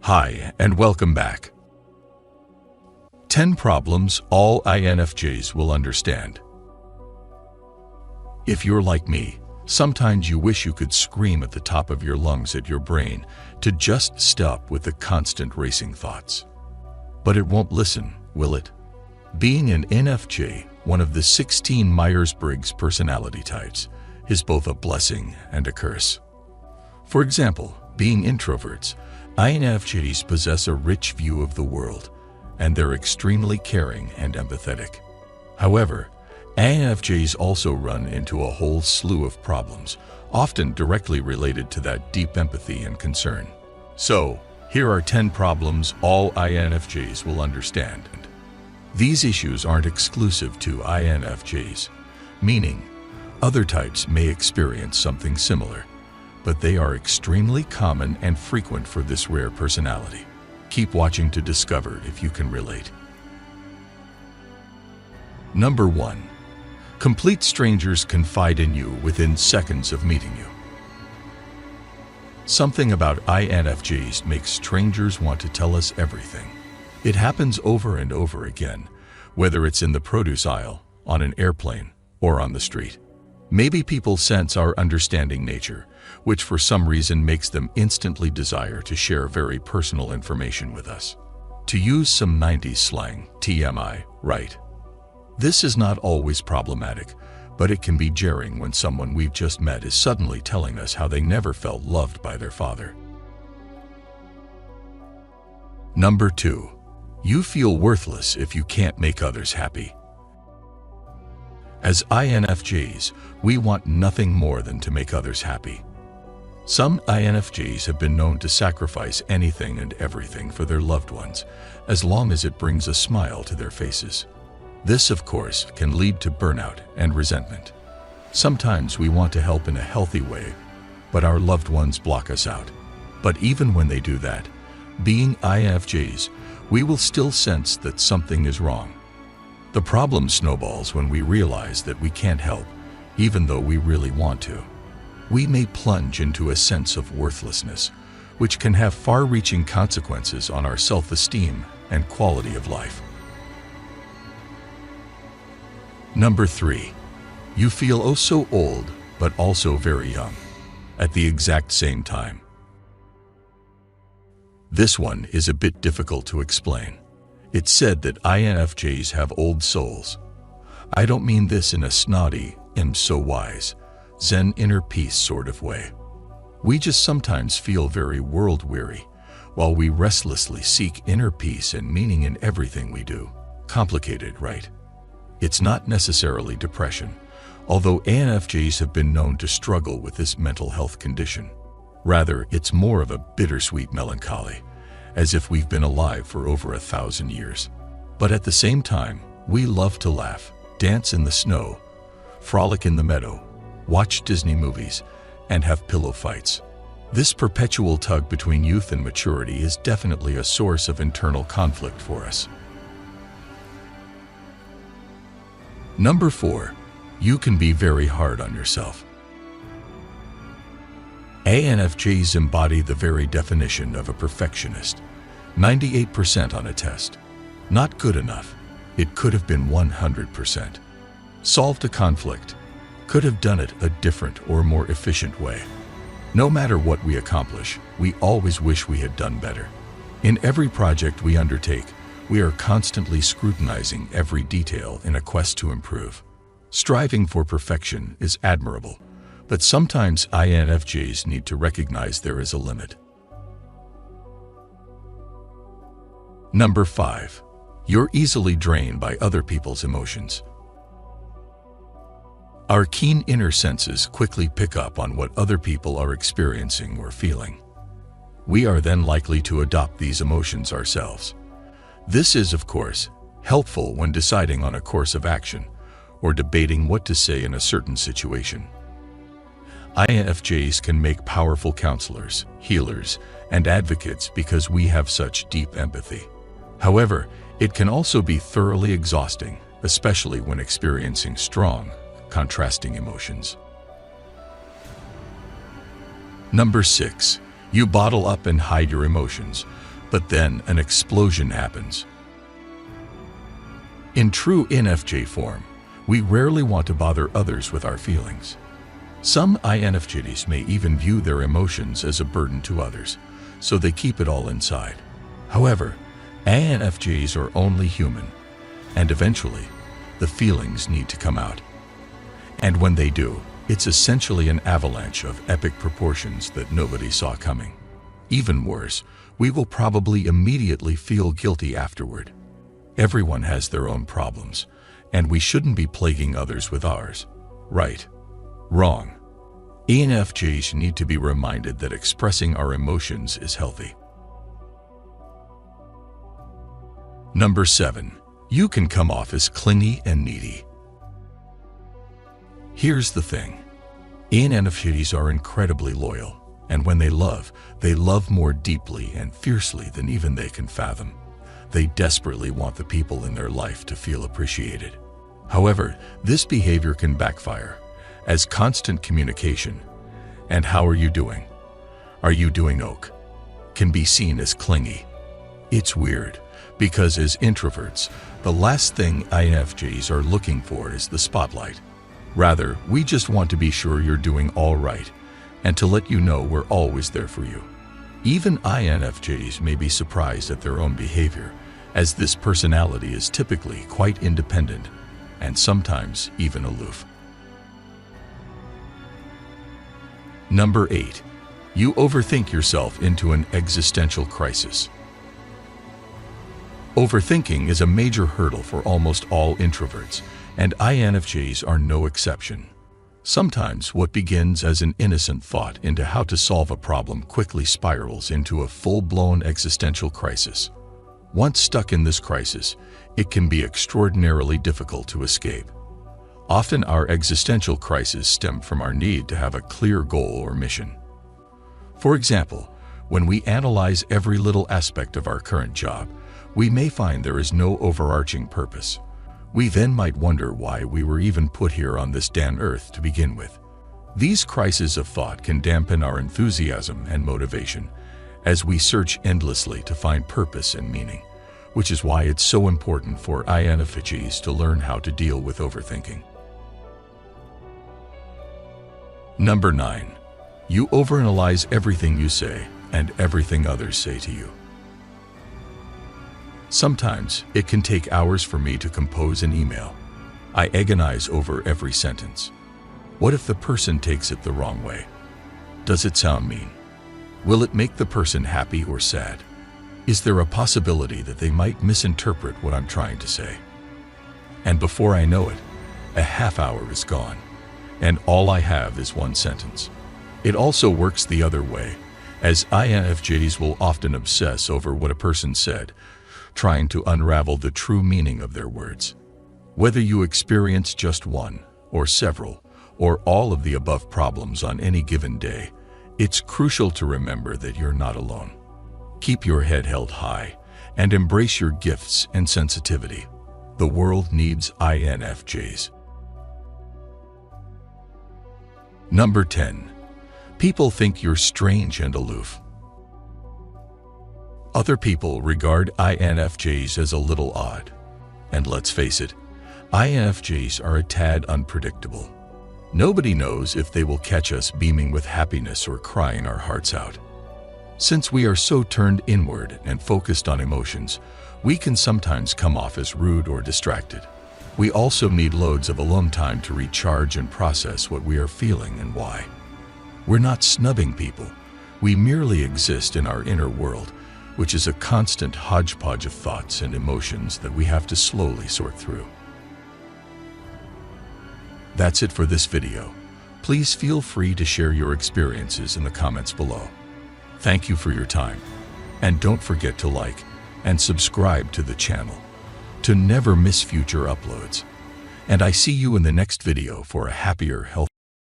Hi, and welcome back. 10 problems all INFJs will understand. If you're like me, sometimes you wish you could scream at the top of your lungs at your brain to just stop with the constant racing thoughts. But it won't listen, will it? Being an INFJ, one of the 16 Myers-Briggs personality types, is both a blessing and a curse. For example, being introverts, INFJs possess a rich view of the world, and they're extremely caring and empathetic. However, INFJs also run into a whole slew of problems, often directly related to that deep empathy and concern. So, here are 10 problems all INFJs will understand. These issues aren't exclusive to INFJs, meaning other types may experience something similar, but they are extremely common and frequent for this rare personality. Keep watching to discover if you can relate. Number 1. Complete strangers confide in you within seconds of meeting you. Something about INFJs makes strangers want to tell us everything. It happens over and over again, whether it's in the produce aisle, on an airplane, or on the street. Maybe people sense our understanding nature, which for some reason makes them instantly desire to share very personal information with us. To use some 90s slang, TMI, right? This is not always problematic, but it can be jarring when someone we've just met is suddenly telling us how they never felt loved by their father. Number 2. You feel worthless if you can't make others happy. As INFJs, we want nothing more than to make others happy. Some INFJs have been known to sacrifice anything and everything for their loved ones, as long as it brings a smile to their faces. This, of course, can lead to burnout and resentment. Sometimes we want to help in a healthy way, but our loved ones block us out. But even when they do that, being INFJs, we will still sense that something is wrong. The problem snowballs when we realize that we can't help, even though we really want to. We may plunge into a sense of worthlessness, which can have far-reaching consequences on our self-esteem and quality of life. Number 3. You feel oh so old, but also very young, at the exact same time. This one is a bit difficult to explain. It's said that INFJs have old souls. I don't mean this in a snotty, I'm so wise, Zen inner peace sort of way. We just sometimes feel very world-weary, while we restlessly seek inner peace and meaning in everything we do. Complicated, right? It's not necessarily depression, although INFJs have been known to struggle with this mental health condition. Rather, it's more of a bittersweet melancholy, as if we've been alive for over 1,000 years. But at the same time, we love to laugh, dance in the snow, frolic in the meadow, watch Disney movies, and have pillow fights. This perpetual tug between youth and maturity is definitely a source of internal conflict for us. Number 4. You can be very hard on yourself. INFJs embody the very definition of a perfectionist. 98% on a test. Not good enough. It could have been 100%. Solved a conflict. Could have done it a different or more efficient way. No matter what we accomplish, we always wish we had done better. In every project we undertake, we are constantly scrutinizing every detail in a quest to improve. Striving for perfection is admirable, but sometimes INFJs need to recognize there is a limit. Number 5. You're easily drained by other people's emotions. Our keen inner senses quickly pick up on what other people are experiencing or feeling. We are then likely to adopt these emotions ourselves. This is, of course, helpful when deciding on a course of action or debating what to say in a certain situation. INFJs can make powerful counselors, healers, and advocates because we have such deep empathy. However, it can also be thoroughly exhausting, especially when experiencing strong, contrasting emotions. Number 6. You bottle up and hide your emotions, but then an explosion happens. In true INFJ form, we rarely want to bother others with our feelings. Some INFJs may even view their emotions as a burden to others, so they keep it all inside. However, INFJs are only human, and eventually, the feelings need to come out. And when they do, it's essentially an avalanche of epic proportions that nobody saw coming. Even worse, we will probably immediately feel guilty afterward. Everyone has their own problems, and we shouldn't be plaguing others with ours. Right? Wrong. INFJs need to be reminded that expressing our emotions is healthy. Number 7. You can come off as clingy and needy. Here's the thing. INFJs are incredibly loyal, and when they love more deeply and fiercely than even they can fathom. They desperately want the people in their life to feel appreciated. However, this behavior can backfire, as constant communication, and "how are you doing? Are you doing ok?" can be seen as clingy. It's weird, because as introverts, the last thing INFJs are looking for is the spotlight. Rather, we just want to be sure you're doing all right, and to let you know we're always there for you. Even INFJs may be surprised at their own behavior, as this personality is typically quite independent, and sometimes even aloof. Number 8. You overthink yourself into an existential crisis. Overthinking is a major hurdle for almost all introverts, and INFJs are no exception. Sometimes what begins as an innocent thought into how to solve a problem quickly spirals into a full-blown existential crisis. Once stuck in this crisis, it can be extraordinarily difficult to escape. Often our existential crises stem from our need to have a clear goal or mission. For example, when we analyze every little aspect of our current job, we may find there is no overarching purpose. We then might wonder why we were even put here on this damn earth to begin with. These crises of thought can dampen our enthusiasm and motivation as we search endlessly to find purpose and meaning, which is why it's so important for INFJs to learn how to deal with overthinking. Number 9. You overanalyze everything you say and everything others say to you. Sometimes it can take hours for me to compose an email. I agonize over every sentence. What if the person takes it the wrong way? Does it sound mean? Will it make the person happy or sad? Is there a possibility that they might misinterpret what I'm trying to say? And before I know it, a half hour is gone, and all I have is one sentence. It also works the other way, as INFJs will often obsess over what a person said, trying to unravel the true meaning of their words. Whether you experience just one, or several, or all of the above problems on any given day, it's crucial to remember that you're not alone. Keep your head held high, and embrace your gifts and sensitivity. The world needs INFJs. Number 10. People think you're strange and aloof. Other people regard INFJs as a little odd. And let's face it, INFJs are a tad unpredictable. Nobody knows if they will catch us beaming with happiness or crying our hearts out. Since we are so turned inward and focused on emotions, we can sometimes come off as rude or distracted. We also need loads of alone time to recharge and process what we are feeling and why. We're not snubbing people. We merely exist in our inner world, which is a constant hodgepodge of thoughts and emotions that we have to slowly sort through. That's it for this video. Please feel free to share your experiences in the comments below. Thank you for your time. And don't forget to like and subscribe to the channel to never miss future uploads. And I see you in the next video for a happier, healthier